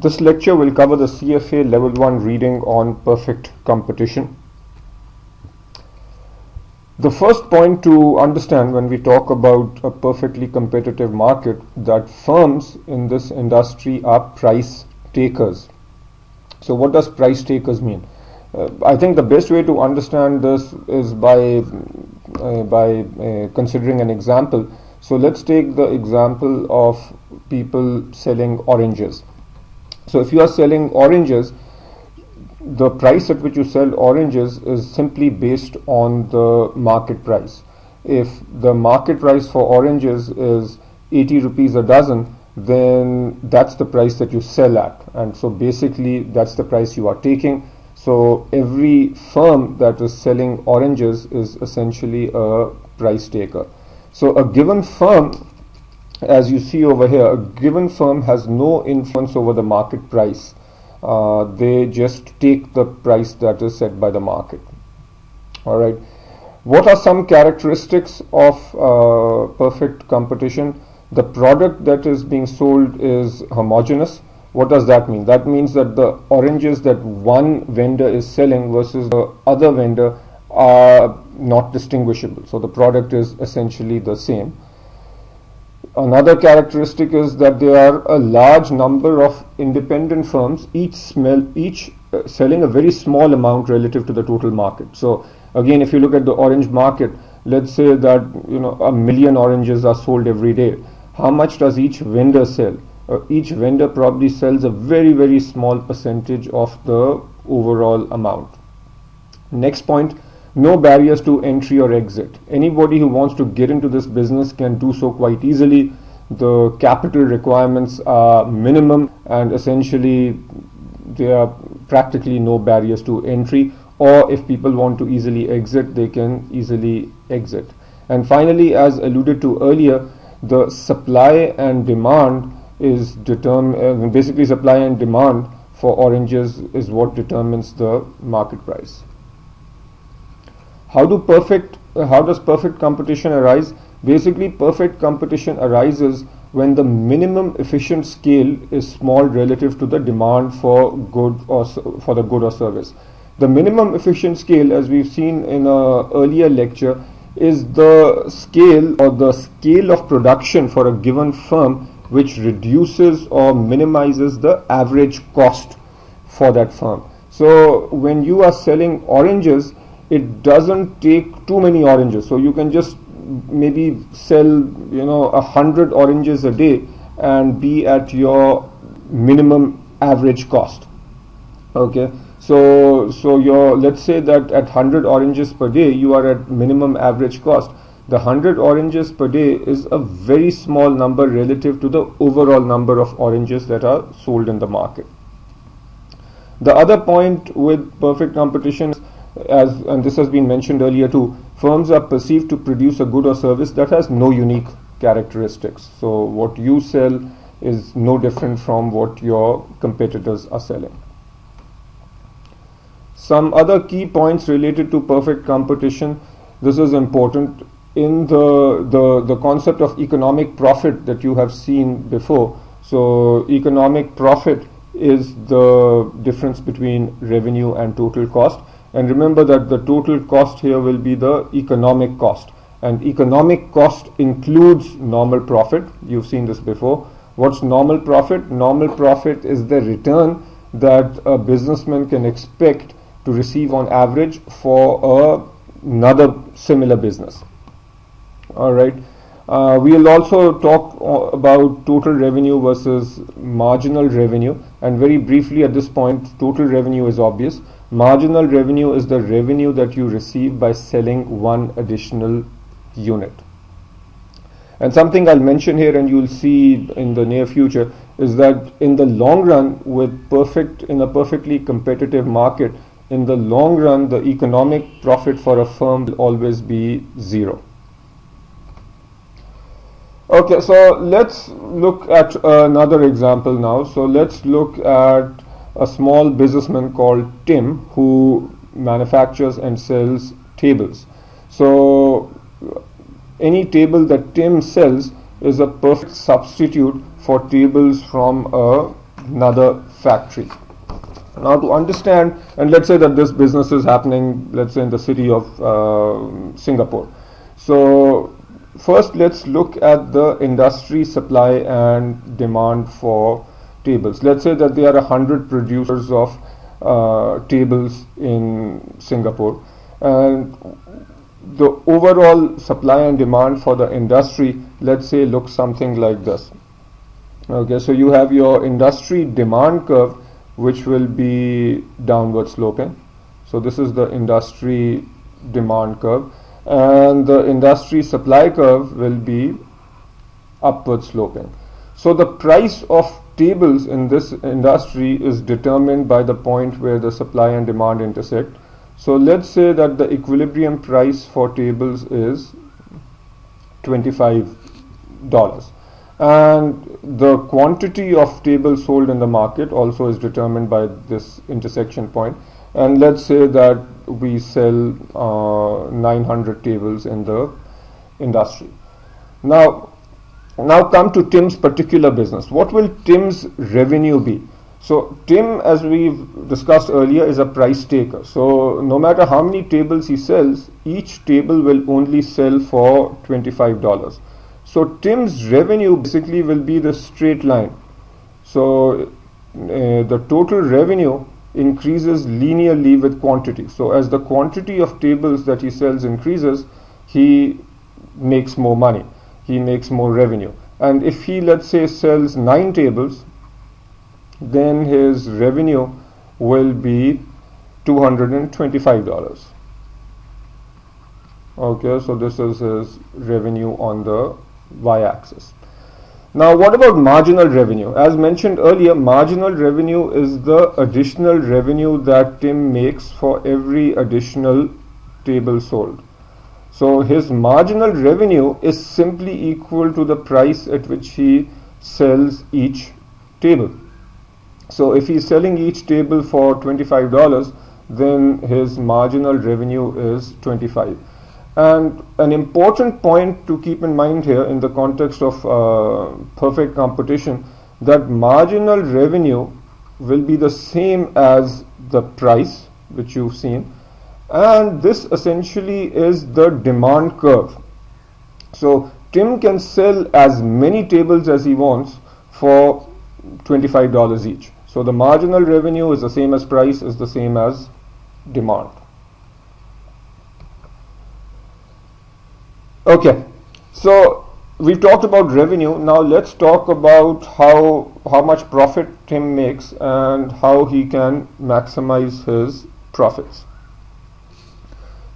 This lecture will cover the CFA Level 1 reading on perfect competition. The first point to understand when we talk about a perfectly competitive market, that firms in this industry are price takers. So what does price takers mean? I think the best way to understand this is by considering an example. So let's take the example of people selling oranges. So if you are selling oranges, the price at which you sell oranges is simply based on the market price. If the market price for oranges is 80 rupees a dozen, then that's the price that you sell at, and so basically that's the price you are taking. So every firm that is selling oranges is essentially a price taker. So a given firm, as you see over here, a given firm has no influence over the market price. They just take the price that is set by the market. All right. What are some characteristics of perfect competition? The product that is being sold is homogeneous. What does that mean? That means that the oranges that one vendor is selling versus the other vendor are not distinguishable. So the product is essentially the same. Another characteristic is that there are a large number of independent firms, each selling a very small amount relative to the total market. So again, if you look at the orange market, let's say that 1 million oranges are sold every day. How much does each vendor sell? Each vendor probably sells a very, very small percentage of the overall amount. Next point, no barriers to entry or exit. Anybody who wants to get into this business can do so quite easily. The capital requirements are minimum, and essentially there are practically no barriers to entry, or if people want to easily exit, they can easily exit. And finally, as alluded to earlier, the supply and demand is basically supply and demand for oranges is what determines the market price. How does perfect competition arise? Basically, perfect competition arises when the minimum efficient scale is small relative to the demand for the good or service. The minimum efficient scale, as we've seen in an earlier lecture, is the scale of production for a given firm which reduces or minimizes the average cost for that firm. So when you are selling oranges, it doesn't take too many oranges. So you can just maybe sell 100 oranges a day and be at your minimum average cost. Okay. So let's say that at 100 oranges per day you are at minimum average cost. The 100 oranges per day is a very small number relative to the overall number of oranges that are sold in the market. The other point with perfect competition, and this has been mentioned earlier too, firms are perceived to produce a good or service that has no unique characteristics. So what you sell is no different from what your competitors are selling. Some other key points related to perfect competition. This is important. In the concept of economic profit that you have seen before. So economic profit is the difference between revenue and total cost. And remember that the total cost here will be the economic cost. And economic cost includes normal profit. You've seen this before. What's normal profit? Normal profit is the return that a businessman can expect to receive on average for another similar business. Alright. We'll also talk about total revenue versus marginal revenue. And very briefly at this point, total revenue is obvious. Marginal revenue is the revenue that you receive by selling one additional unit. And something I'll mention here and you'll see in the near future is that in the long run, in a perfectly competitive market, in the long run, the economic profit for a firm will always be zero. Okay, so let's look at another example now. So let's look at a small businessman called Tim who manufactures and sells tables. So any table that Tim sells is a perfect substitute for tables from a another factory. Now to understand, and let's say that this business is happening, let's say in the city of Singapore. So first let's look at the industry supply and demand for tables. Let's say that there are 100 producers of tables in Singapore, and the overall supply and demand for the industry, let's say, looks something like this. Okay, so you have your industry demand curve, which will be downward sloping. So this is the industry demand curve, and the industry supply curve will be upward sloping. So the price of tables in this industry is determined by the point where the supply and demand intersect. So let's say that the equilibrium price for tables is $25, and the quantity of tables sold in the market also is determined by this intersection point. And let's say that we sell 900 tables in the industry. Now come to Tim's particular business. What will Tim's revenue be? So Tim, as we've discussed earlier, is a price taker. So no matter how many tables he sells, each table will only sell for $25. So Tim's revenue basically will be the straight line. So the total revenue increases linearly with quantity. So as the quantity of tables that he sells increases, he makes more money, he makes more revenue. And if he, let's say, sells 9 tables, then his revenue will be $225. Okay, so this is his revenue on the y-axis. Now what about marginal revenue? As mentioned earlier, marginal revenue is the additional revenue that Tim makes for every additional table sold. So his marginal revenue is simply equal to the price at which he sells each table. So if he's selling each table for $25, then his marginal revenue is $25. And an important point to keep in mind here in the context of perfect competition, that marginal revenue will be the same as the price which you've seen, and this essentially is the demand curve. So Tim can sell as many tables as he wants for $25 each. So the marginal revenue is the same as price, is the same as demand. Okay, so we've talked about revenue. Now let's talk about how much profit Tim makes and how he can maximize his profits.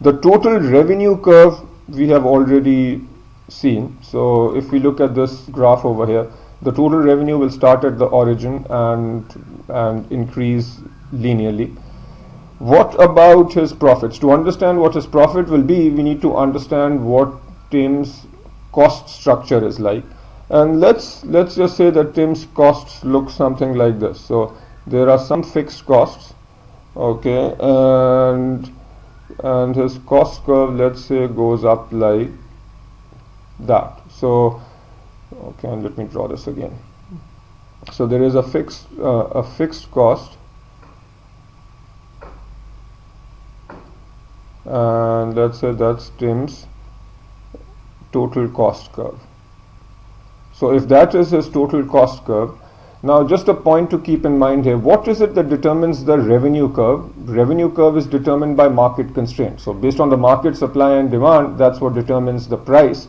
The total revenue curve we have already seen. So if we look at this graph over here, the total revenue will start at the origin and increase linearly. What about his profits? To understand what his profit will be, we need to understand what Tim's cost structure is like. And let's just say that Tim's costs look something like this. So there are some fixed costs, okay, and his cost curve, let's say, goes up like that. So okay, and let me draw this again. So there is a fixed cost, and let's say that's Tim's total cost curve. So if that is his total cost curve, now just a point to keep in mind here, what is it that determines the revenue curve? Revenue curve is determined by market constraints. So based on the market supply and demand, that's what determines the price.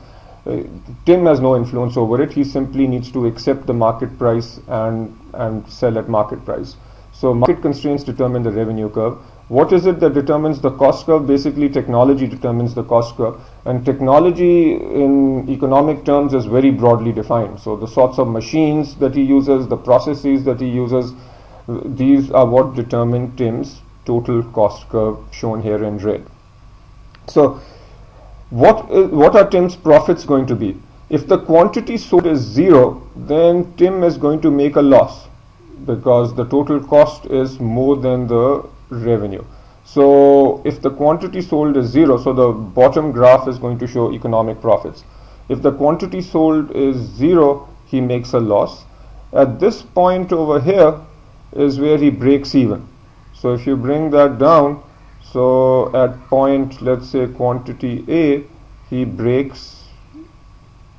Tim has no influence over it. He simply needs to accept the market price and sell at market price. So market constraints determine the revenue curve. What is it that determines the cost curve? Basically, technology determines the cost curve. And technology in economic terms is very broadly defined. So the sorts of machines that he uses, the processes that he uses, these are what determine Tim's total cost curve, shown here in red. So what are Tim's profits going to be? If the quantity sold is 0, then Tim is going to make a loss because the total cost is more than the revenue. So if the quantity sold is 0, so the bottom graph is going to show economic profits. If the quantity sold is 0, he makes a loss, At this point over here is where he breaks even. So if you bring that down, so at point, let's say quantity A, he breaks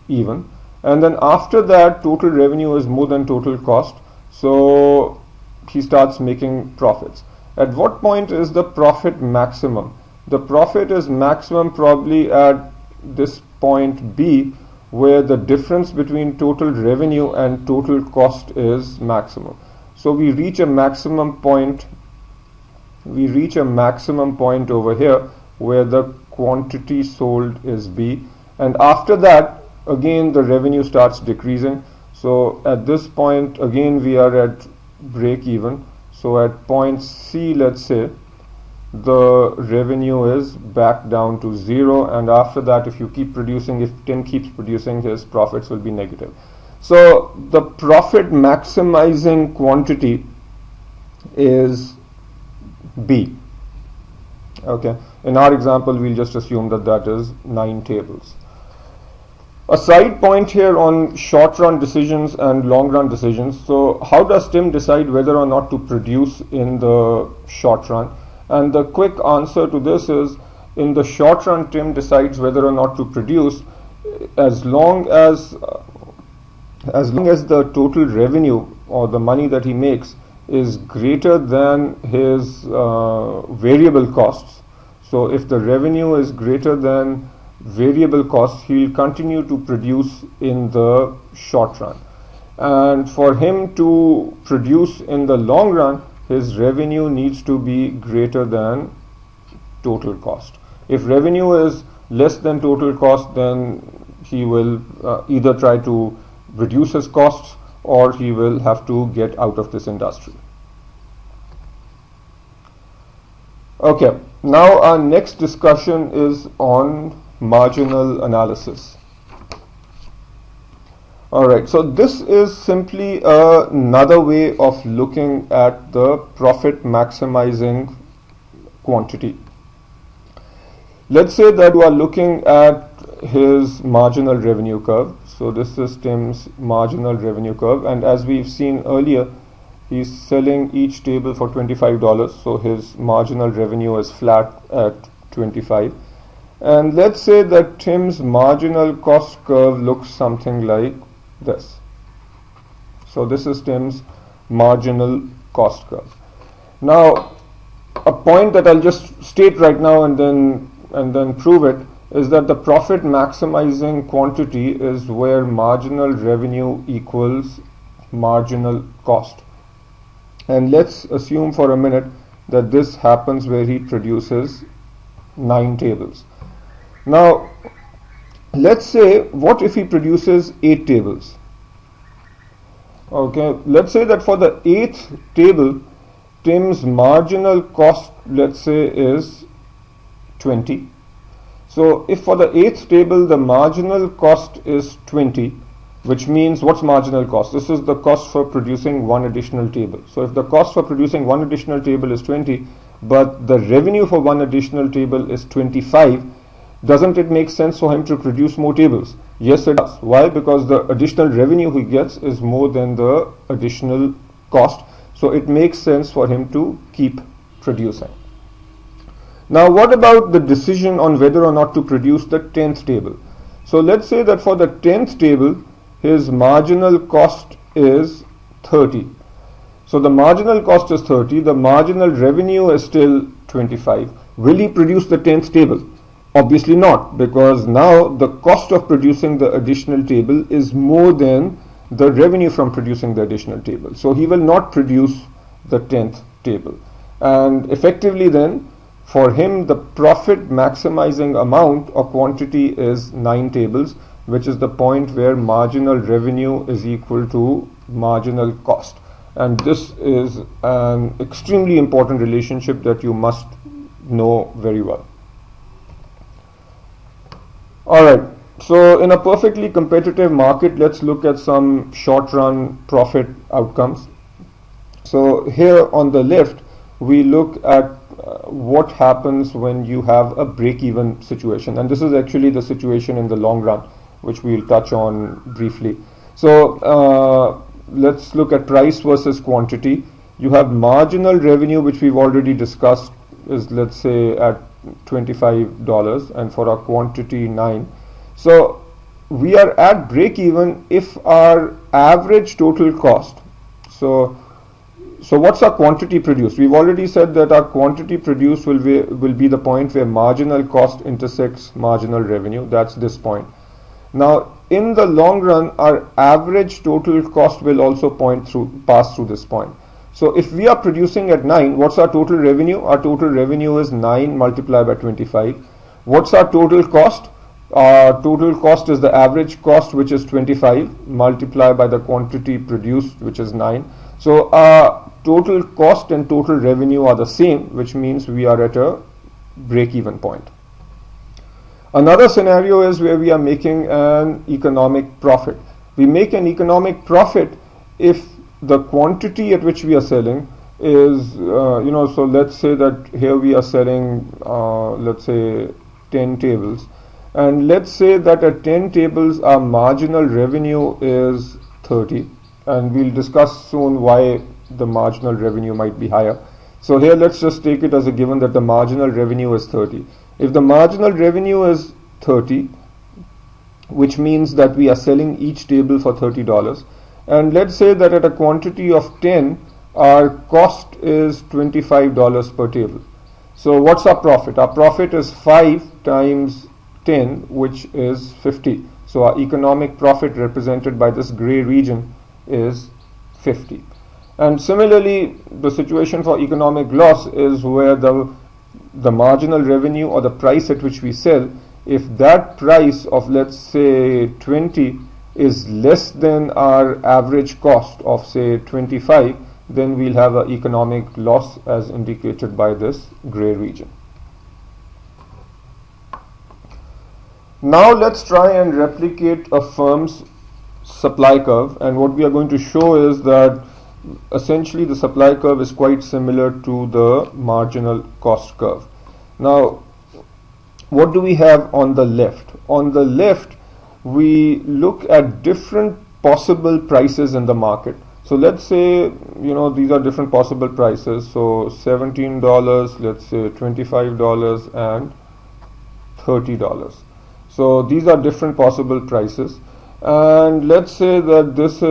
even, and then after that total revenue is more than total cost, so he starts making profits. At what point is the profit maximum? The profit is maximum probably at this point B, where the difference between total revenue and total cost is maximum. So we reach a maximum point over here where the quantity sold is B, and after that again the revenue starts decreasing. So at this point again we are at break even. So at point C, let's say, the revenue is back down to 0, and after that if Tim keeps producing, his profits will be negative. So the profit maximizing quantity is B. Okay, in our example we'll just assume that is 9 tables. A side point here on short run decisions and long run decisions. So how does Tim decide whether or not to produce in the short run? And the quick answer to this is, in the short run Tim decides whether or not to produce as long as the total revenue or the money that he makes is greater than his variable costs. So if the revenue is greater than variable costs, he will continue to produce in the short run. And for him to produce in the long run, his revenue needs to be greater than total cost. If revenue is less than total cost, then he will either try to reduce his costs or he will have to get out of this industry. Okay, now our next discussion is on marginal analysis. Alright, so this is simply another way of looking at the profit maximizing quantity. Let's say that you are looking at his marginal revenue curve. So this is Tim's marginal revenue curve, and as we've seen earlier, he's selling each table for $25, so his marginal revenue is flat at 25. And let's say that Tim's marginal cost curve looks something like this. So this is Tim's marginal cost curve. Now, a point that I'll just state right now and then prove it is that the profit maximizing quantity is where marginal revenue equals marginal cost. And let's assume for a minute that this happens where he produces 9 tables. Now, let's say, what if he produces 8 tables? Okay, let's say that for the 8th table, Tim's marginal cost, let's say, is 20. So if for the 8th table the marginal cost is 20, which means, what's marginal cost? This is the cost for producing one additional table. So if the cost for producing one additional table is 20, but the revenue for one additional table is 25, doesn't it make sense for him to produce more tables? Yes, it does. Why? Because the additional revenue he gets is more than the additional cost. So it makes sense for him to keep producing. Now, what about the decision on whether or not to produce the 10th table? So let's say that for the 10th table, his marginal cost is 30. So the marginal cost is 30, the marginal revenue is still 25. Will he produce the 10th table? Obviously not, because now the cost of producing the additional table is more than the revenue from producing the additional table. So he will not produce the 10th table. And effectively then, for him, the profit maximizing amount or quantity is 9 tables, which is the point where marginal revenue is equal to marginal cost. And this is an extremely important relationship that you must know very well. Alright, so in a perfectly competitive market, let's look at some short-run profit outcomes. So here on the left, we look at what happens when you have a break-even situation, and this is actually the situation in the long run, which we'll touch on briefly. So let's look at price versus quantity. You have marginal revenue, which we've already discussed, is let's say at $25, and for our quantity 9. So we are at break even if our average total cost. So what's our quantity produced? We've already said that our quantity produced will be the point where marginal cost intersects marginal revenue. That's this point. Now, in the long run, our average total cost will also pass through this point. So if we are producing at 9, what's our total revenue? Our total revenue is 9 multiplied by 25. What's our total cost? Our total cost is the average cost, which is 25, multiplied by the quantity produced, which is 9. So our total cost and total revenue are the same, which means we are at a break-even point. Another scenario is where we are making an economic profit. We make an economic profit if the quantity at which we are selling is, so let's say that here we are selling, let's say 10 tables. And let's say that at 10 tables, our marginal revenue is 30. And we'll discuss soon why the marginal revenue might be higher. So here let's just take it as a given that the marginal revenue is 30. If the marginal revenue is 30, which means that we are selling each table for $30, and let's say that at a quantity of 10, our cost is $25 per table. So what's our profit? Our profit is 5 times 10, which is 50. So our economic profit represented by this gray region is 50. And similarly, the situation for economic loss is where the marginal revenue or the price at which we sell, if that price of let's say 20 is less than our average cost of say 25, then we'll have an economic loss as indicated by this gray region. Now let's try and replicate a firm's supply curve, and what we are going to show is that essentially the supply curve is quite similar to the marginal cost curve. Now, what do we have on the left? On the left, we look at different possible prices in the market. So let's say, these are different possible prices. So $17, let's say $25 and $30. So these are different possible prices. And let's say that this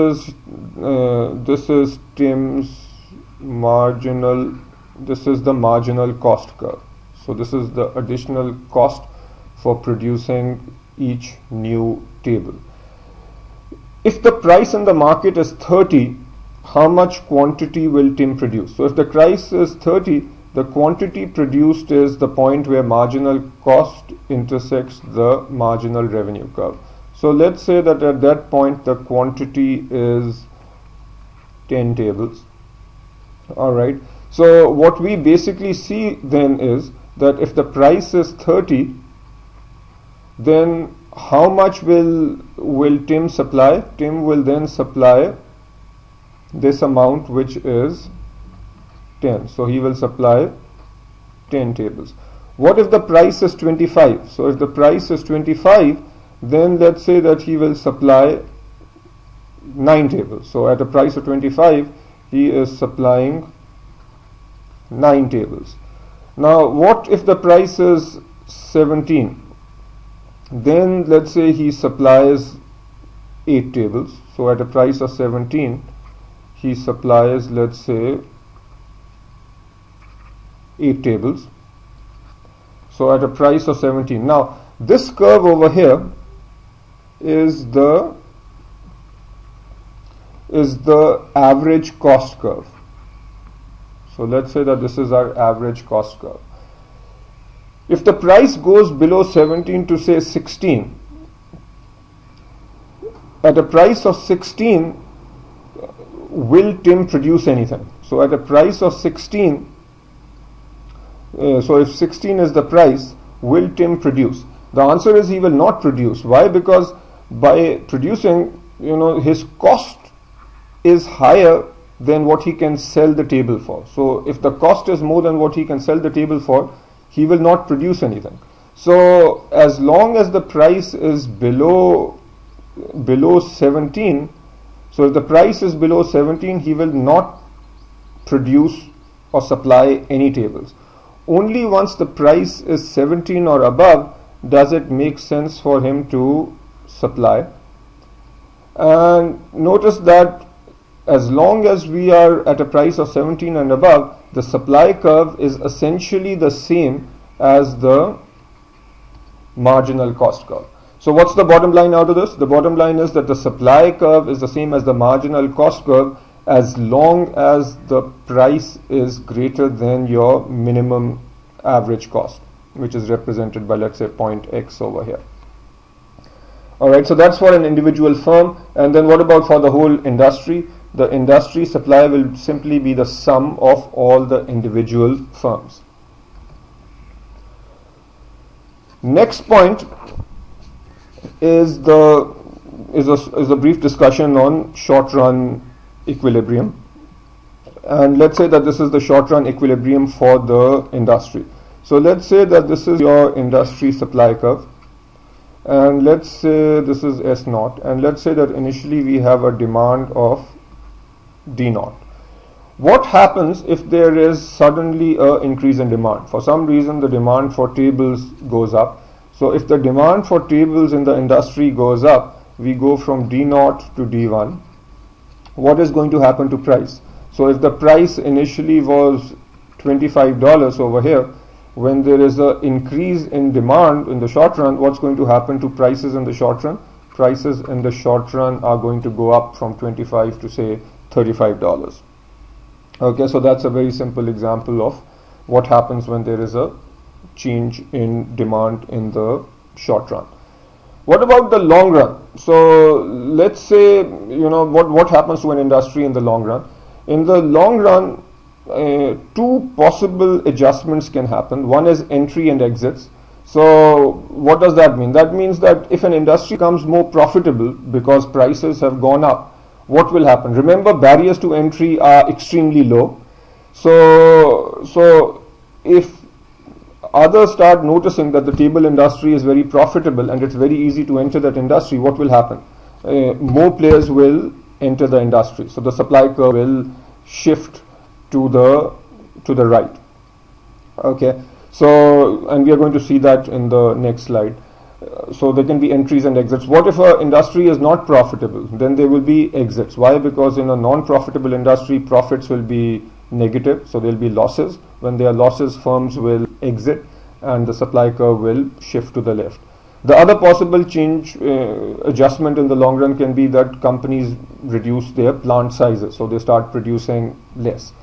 is Tim's marginal, this is the marginal cost curve. So this is the additional cost for producing each new table. If the price in the market is 30, how much quantity will Tim produce? So if the price is 30, the quantity produced is the point where marginal cost intersects the marginal revenue curve. So let's say that at that point the quantity is 10 tables. Alright, so what we basically see then is that if the price is 30, then how much will Tim supply? Tim will then supply this amount, which is 10. So he will supply 10 tables. What if the price is 25? So if the price is 25, then let's say that he will supply 9 tables. So at a price of 25, he is supplying 9 tables. Now what if the price is 17? Then let's say he supplies 8 tables. So at a price of 17, he supplies, let's say, 8 tables. So at a price of 17. Now this curve over here is the average cost curve. So let's say that this is our average cost curve. If the price goes below 17 to say 16, at a price of 16, will Tim produce anything? So at a price of 16, so if 16 is the price, will Tim produce? The answer is he will not produce. Why? Because by producing, his cost is higher than what he can sell the table for. So if the cost is more than what he can sell the table for, he will not produce anything. So as long as the price is below 17, So if the price is below 17, he will not produce or supply any tables. Only once the price is 17 or above does it make sense for him to supply. And notice that as long as we are at a price of 17 and above, the supply curve is essentially the same as the marginal cost curve. So what's the bottom line out of this? The bottom line is that the supply curve is the same as the marginal cost curve as long as the price is greater than your minimum average cost, which is represented by, let's say, point X over here. Alright, so that's for an individual firm. And then what about for the whole industry? The industry supply will simply be the sum of all the individual firms. Next point is a brief discussion on short-run equilibrium. And let's say that this is the short-run equilibrium for the industry. So let's say that this is your industry supply curve. And let's say this is S0. And let's say that initially we have a demand of D0. What happens if there is suddenly an increase in demand? For some reason the demand for tables goes up. So if the demand for tables in the industry goes up, we go from D0 to D1. What is going to happen to price? So if the price initially was $25 over here, when there is an increase in demand in the short run, what's going to happen to prices in the short run? Prices in the short run are going to go up from 25 to say $35. Okay, so that's a very simple example of what happens when there is a change in demand in the short run. What about the long run? So let's say, what happens to an industry in the long run? In the long run, two possible adjustments can happen. One is entry and exits. So what does that mean? That means that if an industry becomes more profitable because prices have gone up, what will happen? Remember, barriers to entry are extremely low. So if others start noticing that the table industry is very profitable and it's very easy to enter that industry, what will happen? More players will enter the industry. So the supply curve will shift to the right. Okay. So, and we are going to see that in the next slide. So there can be entries and exits. What if an industry is not profitable? Then there will be exits. Why? Because in a non-profitable industry, profits will be negative, so there will be losses. When there are losses, firms will exit and the supply curve will shift to the left. The other possible adjustment in the long run can be that companies reduce their plant sizes, so they start producing less.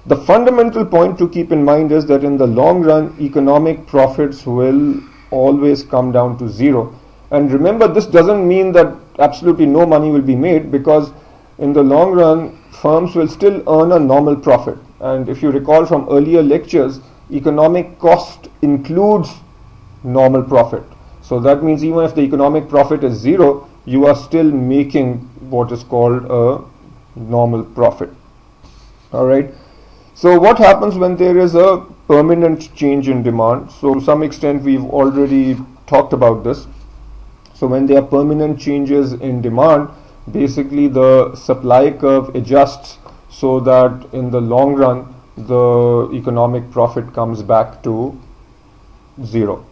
The fundamental point to keep in mind is that in the long run, economic profits will always come down to zero. And remember, this doesn't mean that absolutely no money will be made, because in the long run, firms will still earn a normal profit. And if you recall from earlier lectures, economic cost includes normal profit. So that means even if the economic profit is zero, you are still making what is called a normal profit. All right. So what happens when there is a permanent change in demand? So to some extent we've already talked about this. So when there are permanent changes in demand, basically the supply curve adjusts so that in the long run the economic profit comes back to zero.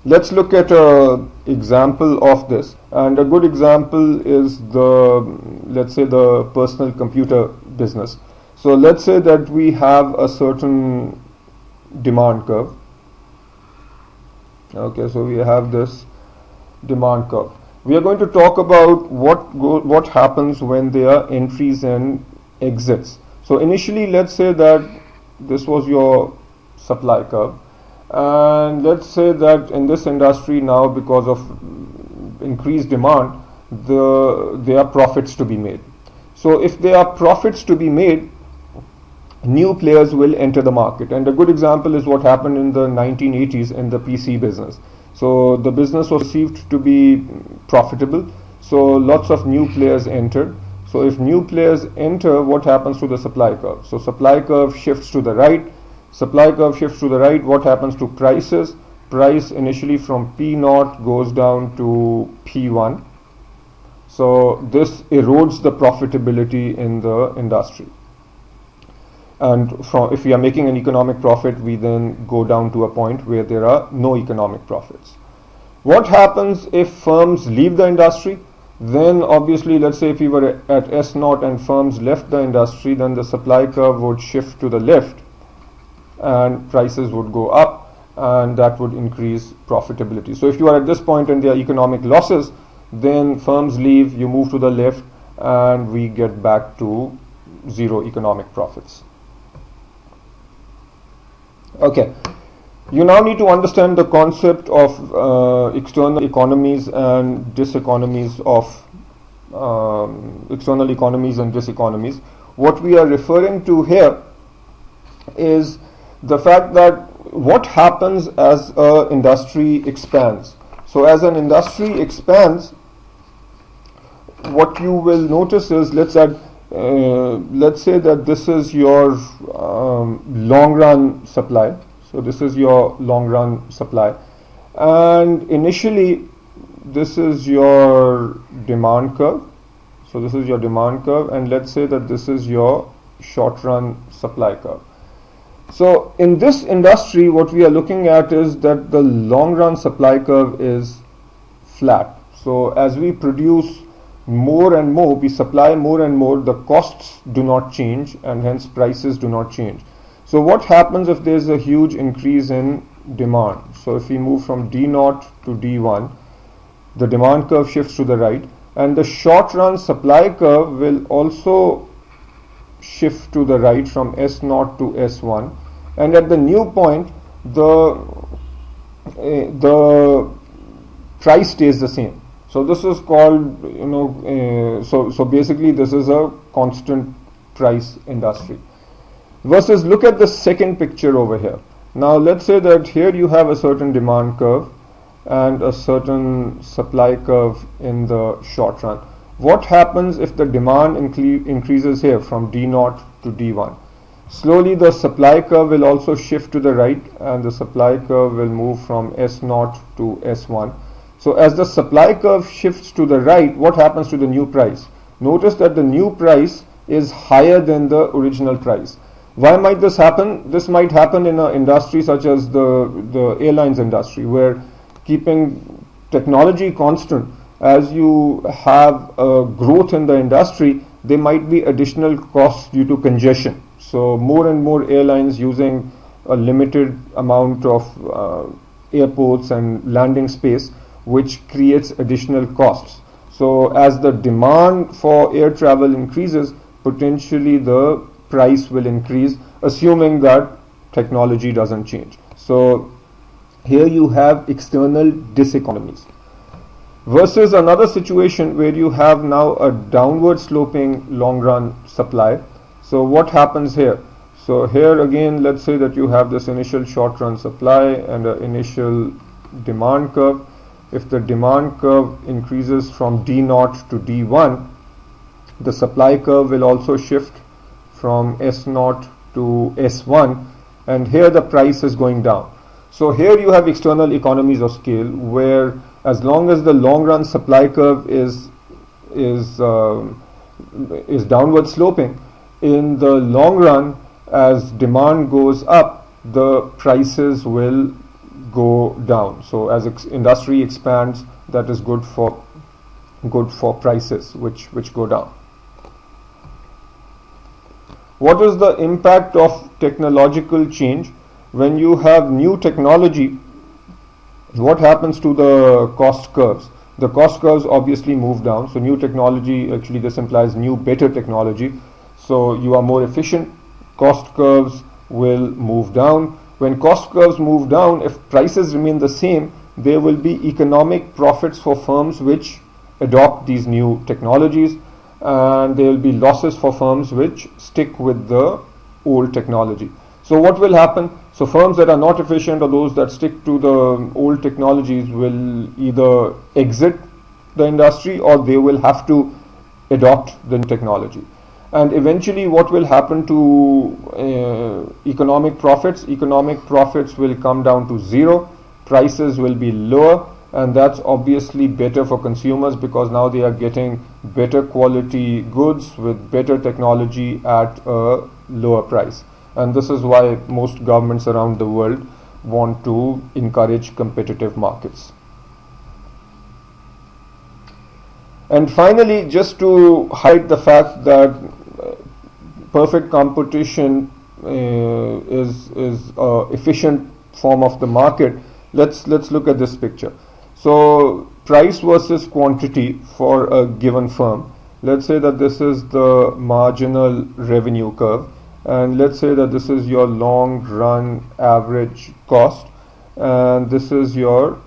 Let's look at an example of this, and a good example is let's say the personal computer business. So let's say that we have a certain demand curve. Okay, so we have this demand curve. We are going to talk about what happens when there are entries and exits. So initially, let's say that this was your supply curve, and let's say that in this industry now, because of increased demand, there are profits to be made. So if there are profits to be made, new players will enter the market. And a good example is what happened in the 1980s in the PC business. So the business was perceived to be profitable, so lots of new players entered. So if new players enter, what happens to the supply curve? So supply curve shifts to the right. Supply curve shifts to the right. What happens to prices? Price initially from P0 goes down to P1. So this erodes the profitability in the industry. And if we are making an economic profit, we then go down to a point where there are no economic profits. What happens if firms leave the industry? Then obviously, let's say if we were at S0 and firms left the industry, then the supply curve would shift to the left and prices would go up, and that would increase profitability. So if you are at this point and there are economic losses, then firms leave, you move to the left, and we get back to zero economic profits. Okay, you now need to understand the concept of external economies and diseconomies of external economies and diseconomies. What we are referring to here is the fact that what happens as an industry expands. So as an industry expands, what you will notice is, let's say that this is your long run supply. So this is your long run supply, and initially this is your demand curve. So this is your demand curve, and let's say that this is your short run supply curve. So in this industry, what we are looking at is that the long run supply curve is flat. So as we produce more and more, we supply more and more, the costs do not change, and hence prices do not change. So what happens if there is a huge increase in demand? So if we move from D0 to D1, the demand curve shifts to the right, and the short run supply curve will also shift to the right from S0 to S1, and at the new point the price stays the same. So this is called, so basically this is a constant price industry. Versus look at the second picture over here. Now let's say that here you have a certain demand curve and a certain supply curve in the short run. What happens if the demand increases here from D0 to D1? Slowly the supply curve will also shift to the right, and the supply curve will move from S0 to S1. So as the supply curve shifts to the right, what happens to the new price? Notice that the new price is higher than the original price. Why might this happen? This might happen in an industry such as the airlines industry, where keeping technology constant, as you have a growth in the industry, there might be additional costs due to congestion. So more and more airlines using a limited amount of airports and landing space, which creates additional costs. So as the demand for air travel increases, potentially the price will increase, assuming that technology doesn't change. So here you have external diseconomies. Versus another situation where you have now a downward sloping long run supply. So what happens here? So here again, let's say that you have this initial short run supply and an initial demand curve. If the demand curve increases from D0 to D1, the supply curve will also shift from S0 to S1, and here the price is going down. So here you have external economies of scale, where as long as the long run supply curve is downward sloping, in the long run, as demand goes up, the prices will go down. So as industry expands, that is good for prices which go down. What is the impact of technological change? When you have new technology, what happens to the cost curves? The cost curves obviously move down. So new technology, actually this implies new better technology. So you are more efficient, cost curves will move down. When cost curves move down, if prices remain the same, there will be economic profits for firms which adopt these new technologies, and there will be losses for firms which stick with the old technology. So what will happen? So firms that are not efficient, or those that stick to the old technologies, will either exit the industry or they will have to adopt the new technology. And eventually what will happen to economic profits? Economic profits will come down to zero, prices will be lower, and that's obviously better for consumers because now they are getting better quality goods with better technology at a lower price. And this is why most governments around the world want to encourage competitive markets. And finally, just to hide the fact that perfect competition is an efficient form of the market, let's look at this picture. So price versus quantity for a given firm. Let's say that this is the marginal revenue curve, and let's say that this is your long run average cost, and this is your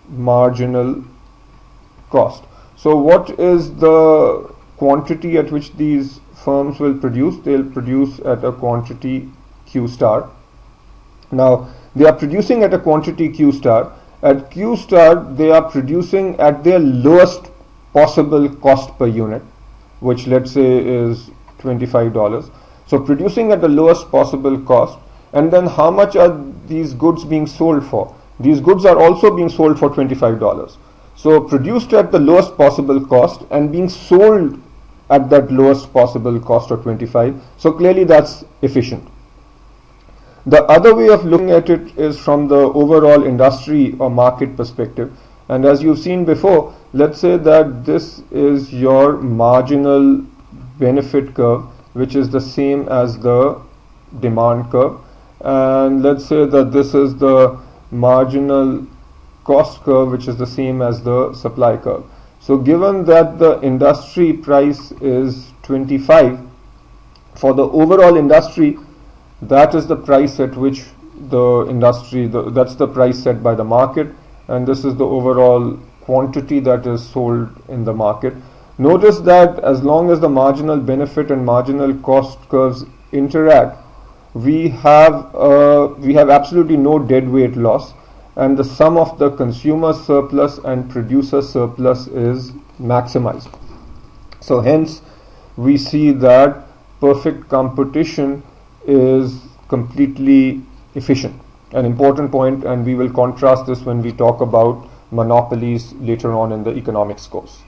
marginal cost. So what is the quantity at which these firms will produce? They'll produce at a quantity Q star. Now they are producing at a quantity Q star. At Q star they are producing at their lowest possible cost per unit, which let's say is $25. So producing at the lowest possible cost, and then how much are these goods being sold for? These goods are also being sold for $25. So produced at the lowest possible cost and being sold at that lowest possible cost of 25. So clearly that's efficient. The other way of looking at it is from the overall industry or market perspective. And as you've seen before, let's say that this is your marginal benefit curve, which is the same as the demand curve. And let's say that this is the marginal cost curve, which is the same as the supply curve. So given that the industry price is 25, for the overall industry, that is the price at which the industry, that's the price set by the market, and this is the overall quantity that is sold in the market. Notice that as long as the marginal benefit and marginal cost curves interact, we have absolutely no deadweight loss, and the sum of the consumer surplus and producer surplus is maximized. So hence we see that perfect competition is completely efficient, an important point, and we will contrast this when we talk about monopolies later on in the economics course.